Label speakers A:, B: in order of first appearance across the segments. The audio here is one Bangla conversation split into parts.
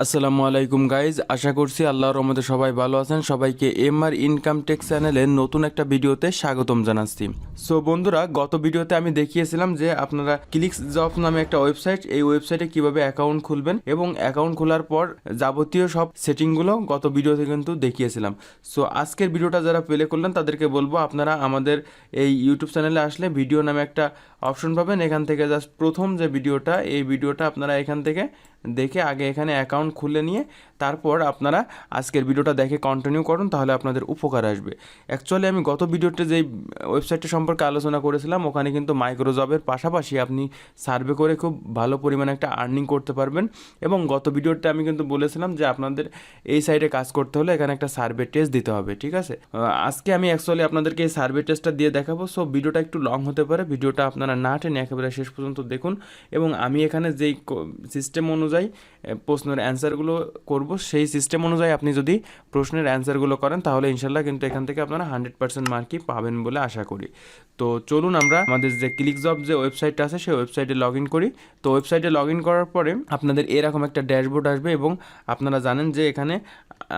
A: আসসালামু আলাইকুম গাইজ, আশা করছি আল্লাহর রহমতে সবাই ভালো আছেন। সবাইকে এমআর ইনকাম টেক্স চ্যানেলের নতুন একটা ভিডিওতে স্বাগতম জানাচ্ছি। সো বন্ধুরা, গত ভিডিওতে আমি দেখিয়েছিলাম যে আপনারা ক্লিক্সজব নামে একটা ওয়েবসাইট, এই ওয়েবসাইটে কিভাবে অ্যাকাউন্ট খুলবেন এবং অ্যাকাউন্ট খোলার পর যাবতীয় সব সেটিংগুলো গত ভিডিওতে কিন্তু দেখিয়েছিলাম। সো আজকের ভিডিওটা যারা প্লে করলেন তাদেরকে বলবো, আপনারা আমাদের এই ইউটিউব চ্যানেলে আসলে ভিডিও নামে একটা অপশন পাবেন। এখান থেকে জাস্ট প্রথম যে ভিডিওটা, এই ভিডিওটা আপনারা এখান থেকে দেখে আগে এখানে অ্যাকাউন্ট খুলে নিয়ে তারপর আপনারা আজকের ভিডিওটা দেখে কন্টিনিউ করুন, তাহলে আপনাদের উপকার আসবে। অ্যাকচুয়ালি আমি গত ভিডিওতে যেই ওয়েবসাইটটা সম্পর্কে আলোচনা করেছিলাম, ওখানে কিন্তু মাইক্রোজবের পাশাপাশি আপনি সার্ভে করে খুব ভালো পরিমাণে একটা আর্নিং করতে পারবেন। এবং গত ভিডিওতে আমি কিন্তু বলেছিলাম যে আপনাদের এই সাইডে কাজ করতে হলে এখানে একটা সার্ভে টেস্ট দিতে হবে, ঠিক আছে। আজকে আমি অ্যাকচুয়ালি আপনাদেরকে এই সার্ভে টেস্টটা দিয়ে দেখাবো। সো ভিডিওটা একটু লং হতে পারে, ভিডিওটা আপনারা না টেনে একেবারে শেষ পর্যন্ত দেখুন। এবং আমি এখানে যেই সিস্টেম অনুযায়ী প্রশ্নের অ্যান্সারগুলো করব, সেই সিস্টেম অনুযায়ী আপনি যদি প্রশ্নের অ্যান্সারগুলো করেন তাহলে ইনশাল্লাহ কিন্তু এখান থেকে আপনারা 100% মার্কই পাবেন বলে আশা করি। তো চলুন আমরা আমাদের যে ক্লিকজব যে ওয়েবসাইটটা আছে সেই ওয়েবসাইটে লগ ইন করি। তো ওয়েবসাইটে লগ ইন করার পরে আপনাদের এরকম একটা ড্যাশবোর্ড আসবে এবং আপনারা জানেন যে এখানে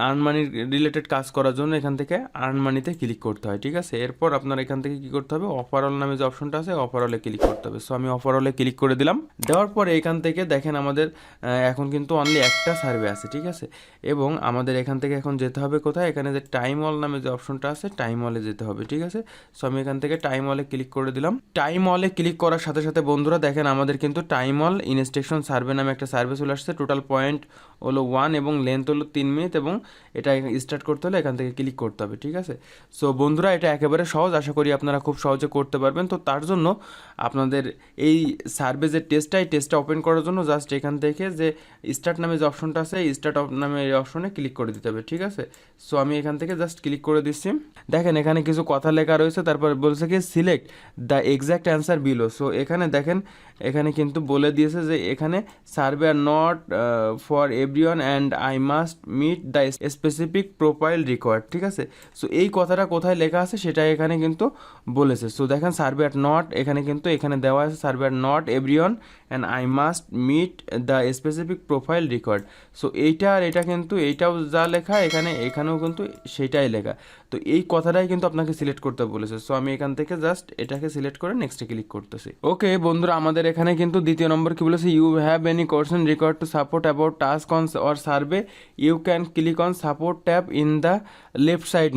A: আর্ন মানি রিলেটেড কাজ করার জন্য এখান থেকে আর্ন মানিতে ক্লিক করতে হয়, ঠিক আছে। এরপর আপনার এখান থেকে কী করতে হবে, অফারঅল নামে যে অপশনটা আছে অফারঅলে ক্লিক করতে হবে। সো আমি অফারঅলে ক্লিক করে দিলাম। দেওয়ার পরে এখান থেকে দেখেন আমাদের এখন কিন্তু অনলি একটা সার্ভে আছে, ঠিক আছে। এবং আমাদের এখান থেকে এখন যেতে হবে কোথায়, এখানে যে টাইমওয়াল নামে যে অপশনটা আছে টাইমওয়ালে যেতে হবে, ঠিক আছে। সো আমি এখান থেকে টাইমওয়ালে ক্লিক করে দিলাম। টাইমওয়ালে ক্লিক করার সাথে সাথে বন্ধুরা দেখেন আমাদের কিন্তু টাইমওয়াল ইনস্ট্রাকশন সার্ভে নামে একটা সার্ভে চলে আসছে। টোটাল পয়েন্ট হলো 1 এবং লেন্থ হলো 3 মিনিট এবং এটা স্টার্ট করতে হলে এখান থেকে ক্লিক করতে হবে, ঠিক আছে। সো বন্ধুরা, এটা একেবারে সহজ, আশা করি আপনারা খুব সহজে করতে পারবেন। তো তার জন্য আপনাদের এই সার্ভে যে টেস্টটা, এই টেস্টটা ওপেন করার জন্য জাস্ট এখান থেকে যে স্টার্ট নামে যে অপশনটা আছে স্টার্ট নামে এই অপশনে ক্লিক করে দিতে হবে, ঠিক আছে। সো আমি এখান থেকে জাস্ট ক্লিক করে দিচ্ছি। দেখেন এখানে কিছু কথা লেখা রয়েছে, তারপর বলছে কি select the exact answer below. So এখানে দেখেন এখানে কিন্তু বলে দিয়েছে যে এখানে survey are not for everyone and I must meet the specific profile required, ঠিক আছে। সো এই কথাটা কোথায় লেখা আছে সেটা এখানে কিন্তু বলেছে। সো দেখেন সার্ভে আর নট এখানে কিন্তু এখানে দেওয়া আছে survey are not everyone and I must meet the specific profile required. So এইটা আর এটা কিন্তু এইটাও যা লেখা এখানেও কিন্তু সেটাই লেখা। তো এই কথাটাই কিন্তু আপনাকে সিলেক্ট করতে বলেছে। সো আমি এখান থেকে জাস্ট এটাকে সিলেক্ট করে নেক্সটে ক্লিক করতেছি। ওকে বন্ধুরা, আমাদের এখানে কিন্তু দ্বিতীয় নম্বর কি বলেছে, you have any question required to support about task on or survey, you can click on support tab in the left side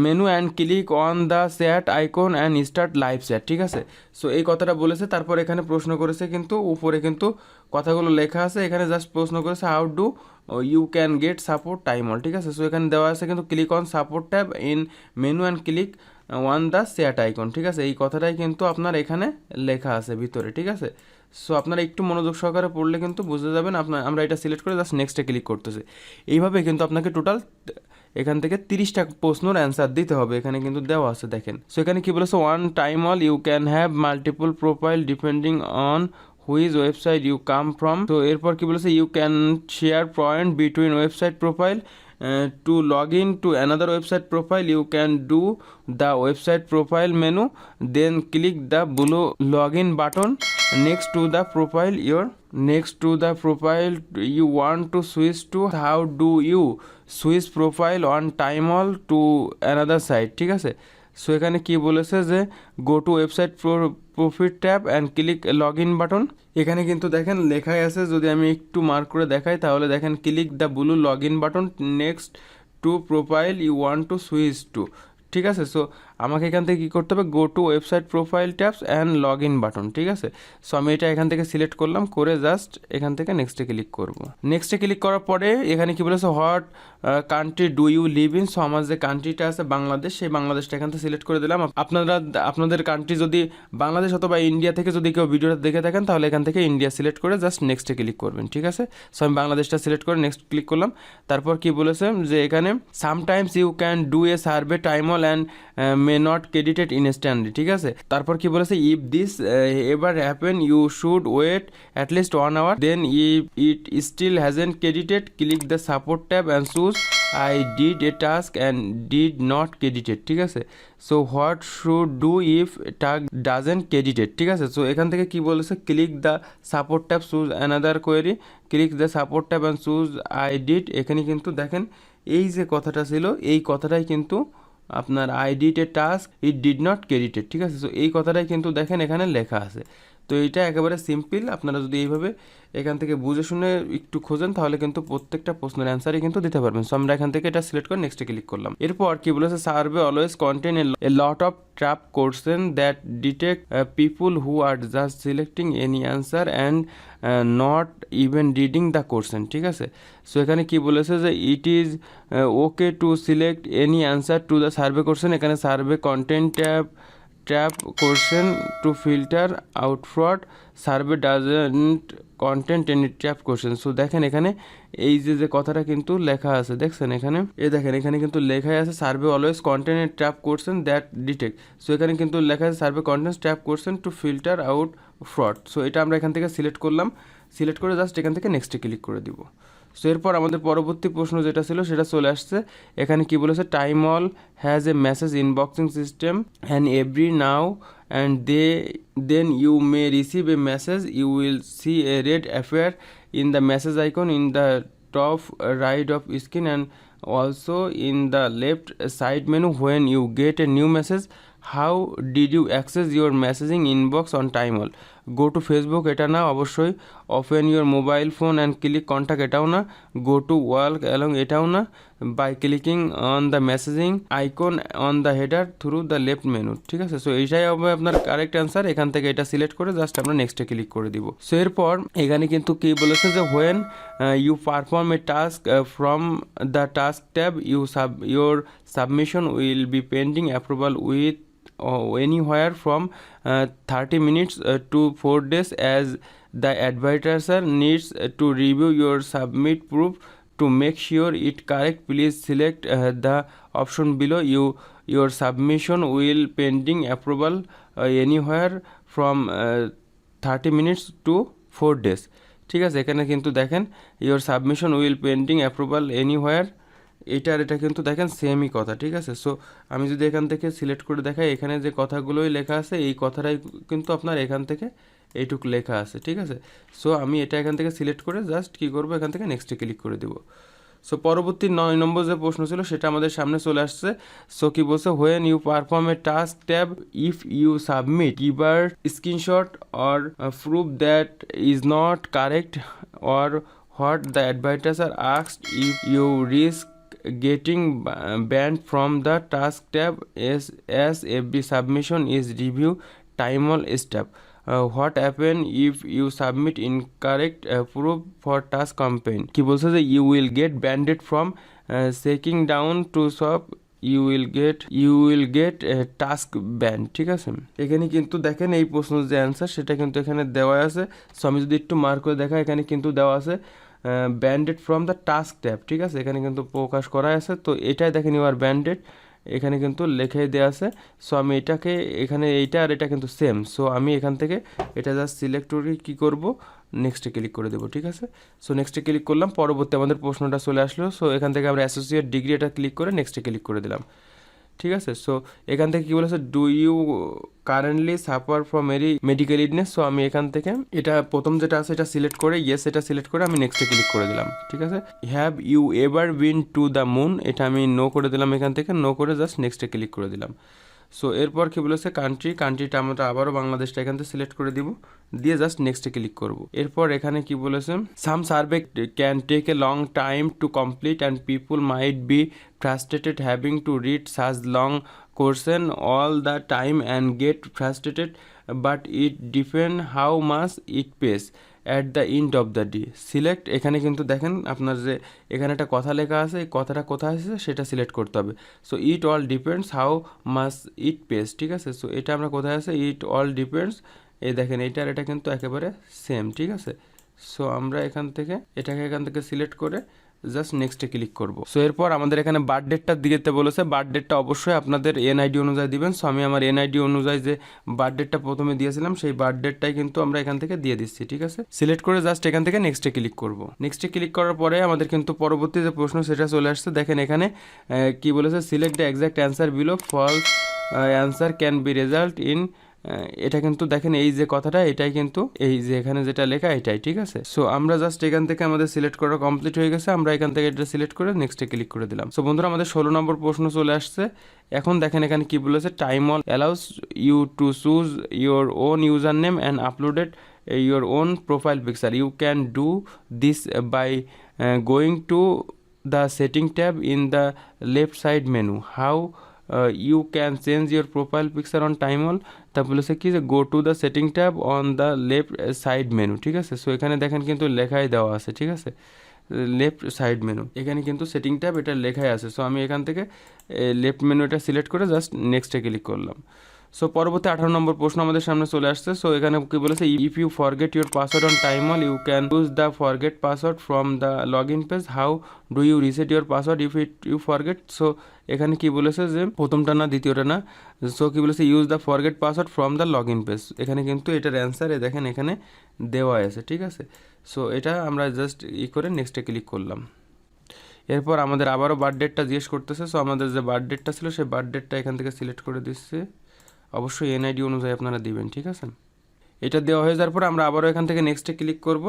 A: menu and click on the chat icon and start live chat, ঠিক আছে। সো এই কথাটা বলেছে। তারপর এখানে প্রশ্ন করেছে, কিন্তু উপরে কিন্তু কথাগুলো লেখা আছে, এখানে জাস্ট প্রশ্ন করেছে how do you can get support Timewall, ঠিক আছে। সো এখানে দেওয়া আছে কিন্তু click on support tab in menu and click on the chat icon, ঠিক আছে। এই কথাটাই কিন্তু আপনার এখানে লেখা আছে ভিতরে, ঠিক আছে। সো আপনারা একটু মনোযোগ সহকারে পড়লে কিন্তু বুঝতে যাবেন। আমরা এটা সিলেক্ট করে জাস্ট নেক্সটে ক্লিক করতেছি। এইভাবে কিন্তু আপনাকে টোটাল এখান থেকে 30টা প্রশ্নের অ্যান্সার দিতে হবে, এখানে কিন্তু দেওয়া আছে দেখেন। সো এখানে কি বলেছে, on Timewall you can have multiple profile depending on whose website you come from. তো এরপর কি বলেছে, you can share point between website profile to log in to another website profile. You can do the website profile menu, then click the blue login button next to the profile you want to switch to. How do you switch profile on Timewall to another site, ঠিক আছে। সো এখানে কি বলেছে যে গো to website profit tab and click log in button. এখানে কিন্তু দেখেন লেখাই আছে, যদি আমি একটু মার্ক করে দেখাই তাহলে দেখেন click the blue log in button next to profile you want to switch to, ঠিক আছে। সো আমাকে এখান থেকে কী করতে হবে, go to website profile tabs and log in button, ঠিক আছে। সো আমি এটা এখান থেকে সিলেক্ট করলাম, করে জাস্ট এখান থেকে নেক্সটে ক্লিক করব। নেক্সটে ক্লিক করার পরে এখানে কি বলেছে, what country do you live in. So আমার যে কান্ট্রিটা আছে বাংলাদেশ, সেই বাংলাদেশটা এখান থেকে সিলেক্ট করে দিলাম। আপনাদের কান্ট্রি যদি বাংলাদেশ অথবা ইন্ডিয়া থেকে যদি কেউ ভিডিওটা দেখে থাকেন তাহলে এখান থেকে ইন্ডিয়া সিলেক্ট করে জাস্ট নেক্সটে ক্লিক করবেন, ঠিক আছে। সো আমি বাংলাদেশটা সিলেক্ট করে নেক্সট ক্লিক করলাম। তারপর কি বলেছে যে এখানে sometimes you can do a survey Timewall and may not credited instantly, ঠিক আছে। তারপর কি বলেছে, if this ever happen you should wait at least 1 hour, then if it still hasn't credited click the support tab and choose I did a task and did not credited, ঠিক আছে। So what should do if task doesn't credited, ঠিক আছে। সো এখান থেকে কি বলেছে, click the support tab choose another query, click the support tab and choose I did. এখানে কিন্তু দেখেন এই যে কথাটা ছিল, এই কথাটাই কিন্তু আপনার I did a task it did not credited, ঠিক আছে। সো এই কথাটাই কিন্তু দেখেন এখানে লেখা আছে। তো এইটা একেবারে সিম্পল, আপনারা যদি এইভাবে এখান থেকে বুঝে শুনে একটু খোঁজেন তাহলে কিন্তু প্রত্যেকটা প্রশ্নের অ্যান্সারই কিন্তু দিতে পারবেন। সো আমরা এখান থেকে এটা সিলেক্ট করে নেক্সটে ক্লিক করলাম। এরপর কি বলেছে, survey always contain a lot of trap question that detect people who are just selecting any answer and not even reading the question, ঠিক আছে। সো এখানে কি বলেছে যে it is okay to select any answer to the survey question. এখানে survey content trap question to filter out fraud, survey doesn't content any trap question. So দেখেন এখানে এই যে কথাটা কিন্তু লেখা আছে, দেখছেন এখানে, দেখেন এখানে কিন্তু লেখাই আছে survey always content and trap question that detect. So এখানে কিন্তু লেখা আছে survey content trap question to filter out fraud. So এটা আমরা এখান থেকে সিলেক্ট করলাম, সিলেক্ট করে জাস্ট এখান থেকে নেক্সটে ক্লিক করে দিব। সো এরপর আমাদের পরবর্তী প্রশ্ন যেটা ছিল সেটা চলে আসছে। এখানে কি বলেছে, Timewall has a message inboxing system and every now and then you may receive a message. You will see a red appear in the message icon in the top right of screen and also in the left side menu when you get a new message. How did you access your messaging inbox on Timewall? Go to Facebook, এটা না অবশ্যই। Open your mobile phone and click contact, এটাও না। গো টু ওয়ার্ক অ্যালং, এটাও না। By clicking on the messaging icon on the header through the left menu, ঠিক আছে। সো এইটাই হবে আপনার কারেক্ট অ্যান্সার। এখান থেকে এটা সিলেক্ট করে জাস্ট আমরা নেক্সটে ক্লিক করে দিব। সো এরপর এখানে কিন্তু কি বলেছে যে when you perform a task from the task tab your submission will be pending approval with anywhere from 30 minutes to 4 days as the advertiser needs to review your submit proof to make sure it correct. Please select the option below. Your submission will pending approval anywhere from 30 minutes to 4 days, ঠিক আছে। এখানে কিন্তু দেখেন your submission will pending approval anywhere, এটা কিন্তু দেখেন সেমই কথা, ঠিক আছে। সো আমি যদি এখান থেকে সিলেক্ট করে দেখাই, এখানে যে কথাগুলোই লেখা আছে এই কথাটাই কিন্তু আপনার এখান থেকে এইটুকু লেখা আছে, ঠিক আছে। সো আমি এটা এখান থেকে সিলেক্ট করে জাস্ট কী করবো, এখান থেকে নেক্সটে ক্লিক করে দেবো। সো পরবর্তী 9 নম্বর যে প্রশ্ন ছিল সেটা আমাদের সামনে চলে আসছে। সো কি বলছে, when you perform a task tab if you submit either screenshot or proof that is not correct or what the advertiser asked if you risk getting banned from the task tab as every submission is review Timewall step. What happen if you submit incorrect proof for task campaign? কি বলছে যে you will get banned from checking down to shop, you will get task ban, ঠিক আছে। এখানে কিন্তু দেখেন এই প্রশ্নের যে অ্যান্সার সেটা কিন্তু এখানে দেওয়া আছে। সো আমি যদি একটু মার্ক করে দেখা, এখানে কিন্তু দেওয়া আছে branded from the task tab, ঠিক আছে। এখানে কিন্তু প্রকাশ করা আছে। তো এটাই দেখেন ইউ আর ব্যান্ডেড, এখানে কিন্তু লেখাই দেওয়া আছে। সো আমি এটাকে এখানে এইটা আর এটা কিন্তু সেম। সো আমি এখান থেকে এটা জাস্ট সিলেক্ট করে কী করবো, নেক্সটে ক্লিক করে দেবো, ঠিক আছে। সো নেক্সটে ক্লিক করলাম, পরবর্তী আমাদের প্রশ্নটা চলে আসলো। সো এখান থেকে আমরা অ্যাসোসিয়েট ডিগ্রি এটা ক্লিক করে নেক্সটে ক্লিক করে দিলাম, ঠিক আছে। সো এখান থেকে কী বলেছে, do you currently suffer from any medical illness. So আমি এখান থেকে এটা প্রথম যেটা আছে এটা সিলেক্ট করে ইয়েস এটা সিলেক্ট করে আমি নেক্সটে ক্লিক করে দিলাম, ঠিক আছে। Have you ever been to the moon, এটা আমি নো করে দিলাম, এখান থেকে নো করে জাস্ট নেক্সটে ক্লিক করে দিলাম। সো এরপর কি বলেছে, কান্ট্রিটা আমরা আবারও বাংলাদেশটা এখান থেকে সিলেক্ট করে দিব, দিয়ে জাস্ট নেক্সটে ক্লিক করব। এরপর এখানে কি বলেছে, some survey can take a long time to complete and people might be frustrated having to read such long question all the time and get frustrated but it depend how much it pays at the end of the day. Select, এখানে কিন্তু দেখেন আপনার যে এখানে একটা কথা লেখা আছে, এই কথাটা কোথায় আছে সেটা সিলেক্ট করতে হবে। So it all depends how much it pace, ঠিক আছে। সো এটা আমরা কোথায় আছে, ইট অল ডিপেন্ডস, এই দেখেন এইটার এটা কিন্তু একেবারে সেম, ঠিক আছে। সো আমরা এখান থেকে এটাকে এখান থেকে সিলেক্ট করে জাস্ট নেক্সটে ক্লিক করব। সো এরপর আমাদের এখানে বার্থ ডেটটা দিতে বলেছে, বার্থ ডেটটা অবশ্যই আপনাদের এনআইডি অনুযায়ী দিবেন। সো আমি আমার এনআইডি অনুযায়ী যে বার্থ ডেটটা প্রথমে দিয়েছিলাম সেই বার্থ ডেটটাই কিন্তু আমরা এখান থেকে দিয়ে দিচ্ছি, ঠিক আছে। সিলেক্ট করে জাস্ট এখান থেকে নেক্সটে ক্লিক করব। নেক্সটে ক্লিক করার পরে আমাদের কিন্তু পরবর্তী যে প্রশ্ন সেটা চলে আসছে। দেখেন এখানে কি বলেছে, select the exact answer below, false answer can be result in. এটা কিন্তু দেখেন এই যে কথাটা, এটাই কিন্তু এই যে এখানে যেটা লেখা এটাই, ঠিক আছে। সো আমরা জাস্ট এখান থেকে আমাদের সিলেক্ট করা কমপ্লিট হয়ে গেছে, আমরা এখান থেকে এটা সিলেক্ট করে নেক্সটে ক্লিক করে দিলাম। সো বন্ধুরা আমাদের 16 নম্বর প্রশ্ন চলে আসছে। এখন দেখেন এখানে কি বলেছে, Timewall allows you to choose your own user name and uploaded your own profile picture. You can do this by going to the setting tab in the left side menu. How you can change your profile picture on Timewall? তা বলেছে কি যে go to the setting tab on the left side menu, ঠিক আছে। সো এখানে দেখেন কিন্তু লেখাই দেওয়া আছে, ঠিক আছে, লেফট সাইড মেনু, এখানে কিন্তু সেটিং ট্যাব এটা লেখাই আছে। সো আমি এখান থেকে লেফট মেনু এটা সিলেক্ট করে জাস্ট নেক্সটে ক্লিক করলাম। সো পরবর্তী 18 নম্বর প্রশ্ন আমাদের সামনে চলে আসছে। সো এখানে কি বলেছে, if you forget your password on Timewall you can use the forget password from the log in page. How do you reset your password if you forget? So এখানে কি বলেছে যে প্রথমটা না দ্বিতীয়টা না, সো কি বলেছে, use the forget password from the log in page. এখানে কিন্তু এটার অ্যান্সার দেখেন এখানে দেওয়া আছে, ঠিক আছে। সো এটা আমরা জাস্ট করে নেক্সটে ক্লিক করলাম। এরপর আমাদের আবারও বার্থ ডেটটা জিজ্ঞেস করতেছে। সো আমাদের যে বার্থ ডেটটা ছিল সেই বার্থ ডেটটা এখান থেকে সিলেক্ট করে দিচ্ছে, অবশ্যই এনআইডি অনুযায়ী আপনারা দিবেন, ঠিক আছে। এটা দেওয়া হয়ে যাওয়ার পর আমরা আবারও এখান থেকে নেক্সটে ক্লিক করব।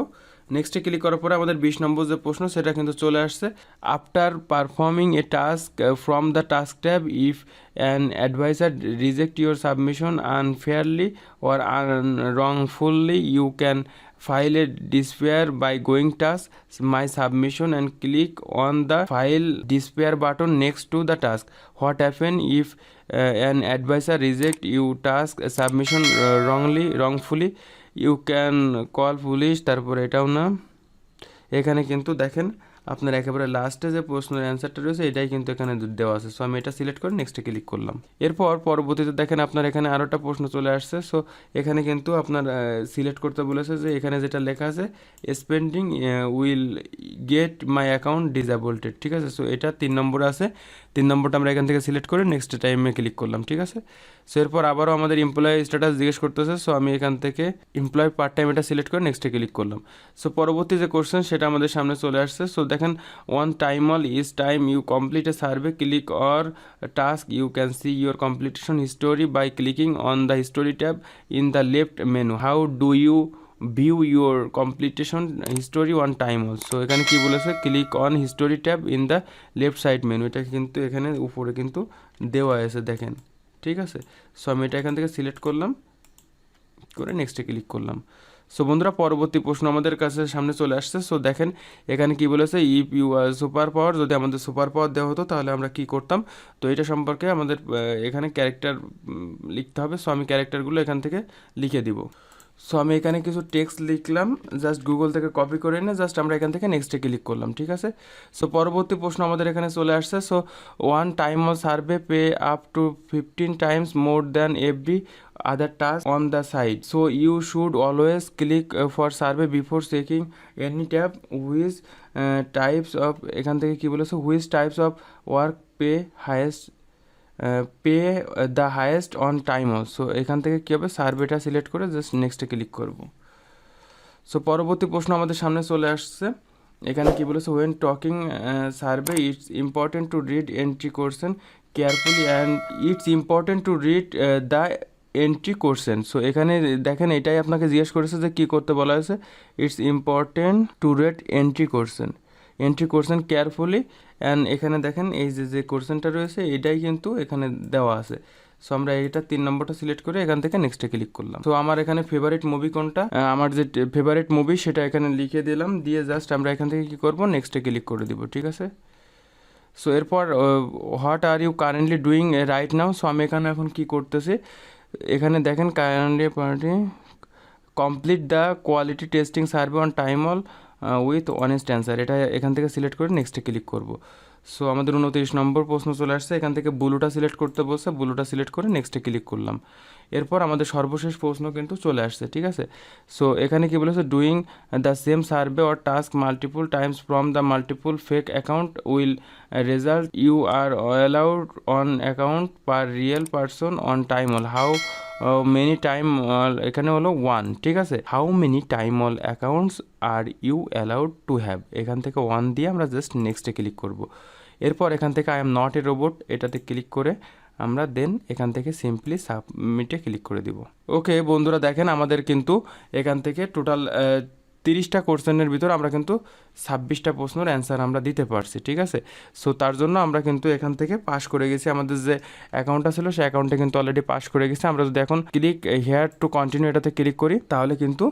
A: নেক্সটে ক্লিক করার পরে আমাদের 20 নম্বর যে প্রশ্ন সেটা কিন্তু চলে আসছে। After performing a task from the task tab, if an advisor reject your submission unfairly or wrongfully, you can file a despair by going task my submission and click on the file despair button next to the task. What happen if an advisor reject you task submission wrongfully? You can call police। তারপর এটাও না, এখানে কিন্তু দেখেন আপনার একেবারে লাস্টে যে প্রশ্নের অ্যান্সারটা রয়েছে এটাই কিন্তু এখানে দেওয়া আছে। সো আমি এটা সিলেক্ট করে নেক্সটে ক্লিক করলাম। এরপর পরবর্তীতে দেখেন আপনার এখানে আরও একটা প্রশ্ন চলে আসছে। সো এখানে কিন্তু আপনার সিলেক্ট করতে বলেছে যে এখানে যেটা লেখা আছে, spending will get my account disabled, ঠিক আছে। সো এটা 3 নম্বরে আছে, 3 নম্বরটা আমরা এখান থেকে সিলেক্ট করে নেক্সট টাইমে ক্লিক করলাম, ঠিক আছে। সো এরপর আবারও আমাদের এমপ্লয়ি স্ট্যাটাস জিজ্ঞেস করতেছে। সো আমি এখান থেকে এমপ্লয়ি পার্ট টাইম এটা সিলেক্ট করে নেক্সটে ক্লিক করলাম। সো পরবর্তী যে কোশ্চেন সেটা আমাদের সামনে চলে আসছে। সো দেখেন, on Timewall is time you complete a survey click or task you can see your completion history by clicking on the history tab in the left menu. How do you view your completion history on Timewall? So এখানে কি বলেছে, click on history tab in the left side menu, এটা কিন্তু এখানে উপরে কিন্তু দেওয়া আছে দেখেন, ঠিক আছে। সো আমি এটা এখান থেকে সিলেক্ট করলাম করে নেক্সটে ক্লিক করলাম। সো বন্ধুরা পরবর্তী প্রশ্ন আমাদের কাছে সামনে চলে আসছে। সো দেখেন এখানে কি বলেছে, if you are super power, যদি আমাদের সুপার পাওয়ার দেওয়া হতো তাহলে আমরা কি করতাম? তো এটা সম্পর্কে আমাদের এখানে ক্যারেক্টার লিখতে হবে। সো আমি ক্যারেক্টারগুলো এখান থেকে লিখে দিব। সো আমি এখানে কিছু টেক্সট লিখলাম, জাস্ট গুগল থেকে কপি করে এনে জাস্ট আমরা এখান থেকে নেক্সটে ক্লিক করলাম, ঠিক আছে। সো পরবর্তী প্রশ্ন আমাদের এখানে চলে আসছে। So one Timewall survey pay up to 15 times more than every other task on the site. So you should always click for survey before checking any tab. Which types of, এখান থেকে কি বলেছে, which types of work pay highest pay the highest on Timewall. So এখান থেকে কী হবে, সার্ভেটা সিলেক্ট করে জাস্ট নেক্সটে ক্লিক করব। সো পরবর্তী প্রশ্ন আমাদের সামনে চলে আসছে। এখানে কি বলেছে, when talking survey it's important to read entry question carefully and it's important to read the entry question. So এখানে দেখেন এটাই আপনাকে জিজ্ঞেস করেছে যে কী করতে বলা হয়েছে, it's important to read entry question carefully and এখানে দেখেন এই যে কোশ্চেনটা রয়েছে এটাই কিন্তু এখানে দেওয়া আছে। সো আমরা এটা 3 নম্বরটা সিলেক্ট করে এখান থেকে নেক্সটে ক্লিক করলাম। তো আমার এখানে ফেভারিট মুভি কোনটা, আমার যে ফেভারিট মুভি সেটা এখানে লিখে দিলাম, দিয়ে জাস্ট আমরা এখান থেকে কী করবো, নেক্সটে ক্লিক করে দিব, ঠিক আছে। সো এরপর what are you currently doing right now? So আমি এখানে এখন কী করতেছি, এখানে দেখেন currently party complete the quality testing survey on Timewall with honest answer, এটা এখান থেকে সিলেক্ট করে নেক্সটে ক্লিক করব। সো আমাদের 29 নম্বর প্রশ্ন চলে আসছে। এখান থেকে ব্লুটা সিলেক্ট করতে বলছে, ব্লুটা সিলেক্ট করে নেক্সটে ক্লিক করলাম। এরপর আমাদের সর্বশেষ প্রশ্ন কিন্তু চলে আসছে, ঠিক আছে। সো এখানে কি বলেছে, doing the same survey or task multiple times from the multiple fake account will result you are allowed on account per real person on Timewall how many time, এখানে হলো 1, ঠিক আছে। How many Timewall accounts are you allowed to have, এখান থেকে 1 দিয়ে আমরা জাস্ট নেক্সটে ক্লিক করব। এরপর এখান থেকে I am not a robot এটাতে ক্লিক করে আমরা দেন এখান থেকে সিম্পলি সাবমিটে ক্লিক করে দিব। ওকে বন্ধুরা, দেখেন আমাদের কিন্তু এখান থেকে টোটাল 30টা কোশ্চেনের ভিতর আমরা কিন্তু 26টা প্রশ্নের অ্যান্সার আমরা দিতে পারছি, ঠিক আছে। সো তার জন্য আমরা কিন্তু এখান থেকে পাস করে গেছি, আমাদের যে অ্যাকাউন্টটা ছিল সেই অ্যাকাউন্টে কিন্তু অলরেডি পাস করে গেছি। আমরা যদি এখন ক্লিক হেয়ার টু কন্টিনিউ এটাতে ক্লিক করি তাহলে কিন্তু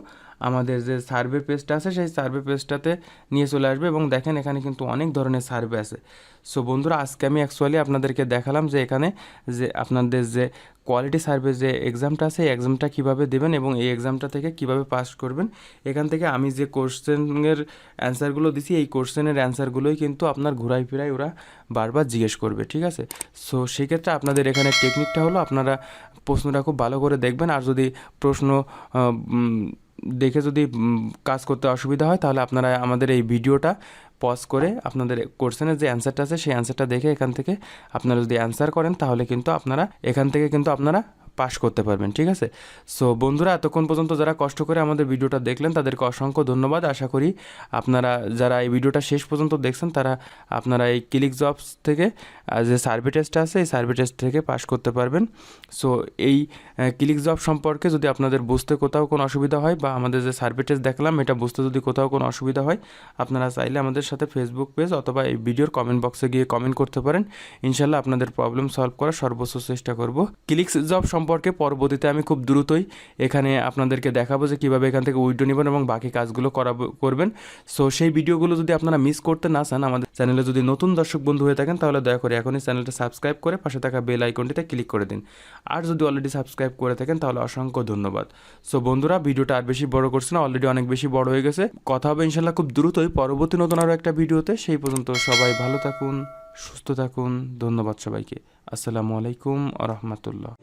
A: আমাদের যে সার্ভে পেজটা আছে সেই সার্ভে পেজটাতে নিয়ে চলে আসবে এবং দেখেন এখানে কিন্তু অনেক ধরনের সার্ভে আছে। সো বন্ধুরা, আজকে আমি অ্যাকচুয়ালি আপনাদেরকে দেখালাম যে এখানে যে আপনাদের যে কোয়ালিটি সার্ভে যে এক্সামটা আছে এই এক্সামটা কীভাবে দেবেন এবং এই এক্সামটা থেকে কীভাবে পাস করবেন। এখান থেকে আমি যে কোশ্চেনের অ্যান্সারগুলো দিছি এই কোশ্চেনের অ্যান্সারগুলোই কিন্তু আপনার ঘুরাই ফিরাই ওরা বারবার জিজ্ঞেস করবে, ঠিক আছে। সো সেক্ষেত্রে আপনাদের এখানে টেকনিকটা হলো আপনারা প্রশ্নটা খুব ভালো করে দেখবেন, আর যদি প্রশ্ন দেখে যদি কাজ করতে অসুবিধা হয় তাহলে আপনারা আমাদের এই ভিডিওটা পজ করে আপনাদের কোশ্চেনের যে অ্যান্সারটা আছে সেই অ্যান্সারটা দেখে এখান থেকে আপনারা যদি অ্যান্সার করেন তাহলে কিন্তু আপনারা এখান থেকে কিন্তু আপনারা পাস করতে পারবেন, ঠিক আছে। সো বন্ধুরা, এতক্ষণ পর্যন্ত যারা কষ্ট করে আমাদের ভিডিওটা দেখলেন তাদেরকে অসংখ্য ধন্যবাদ। আশা করি আপনারা যারা এই ভিডিওটা শেষ পর্যন্ত দেখছেন তারা আপনারা এই ClixJobs থেকে যে সার্ভে টেস্টটা আছে এই সার্ভে টেস্ট থেকে পাস করতে পারবেন। সো এই ClixJob সম্পর্কে যদি আপনাদের বুঝতে কোথাও কোনো অসুবিধা হয় বা আমাদের যে সার্ভে টেস্ট দেখলাম এটা বুঝতে যদি কোথাও কোনো অসুবিধা হয় আপনারা চাইলে আমাদের সাথে ফেসবুক পেজ অথবা এই ভিডিওর কমেন্ট বক্সে গিয়ে কমেন্ট করতে পারেন। ইনশাল্লাহ আপনাদের প্রবলেম সলভ করার সর্বোচ্চ চেষ্টা করব। ClixJob সম্পর্কে পরবর্তীতে আমি খুব দ্রুতই এখানে আপনাদেরকে দেখাবো যে কীভাবে এখান থেকে উইথড্র নেবেন এবং বাকি কাজগুলো করবেন। সো সেই ভিডিওগুলো যদি আপনারা মিস করতে না চান, আমাদের চ্যানেলে যদি নতুন দর্শক বন্ধু হয়ে থাকেন তাহলে দয়া করে এখনই চ্যানেলটা সাবস্ক্রাইব করে পাশে থাকা বেল আইকনটিতে ক্লিক করে দিন। আর যদি অলরেডি সাবস্ক্রাইব করে থাকেন তাহলে অসংখ্য ধন্যবাদ। সো বন্ধুরা, ভিডিওটা আর বেশি বড় করছে না, অলরেডি অনেক বেশি বড় হয়ে গেছে। কথা হবে ইনশাল্লাহ খুব দ্রুতই পরবর্তী নতুন আরও একটা ভিডিওতে। সেই পর্যন্ত সবাই ভালো থাকুন, সুস্থ থাকুন। ধন্যবাদ সবাইকে। আসসালামু আলাইকুম আ রহমতুল্লাহ।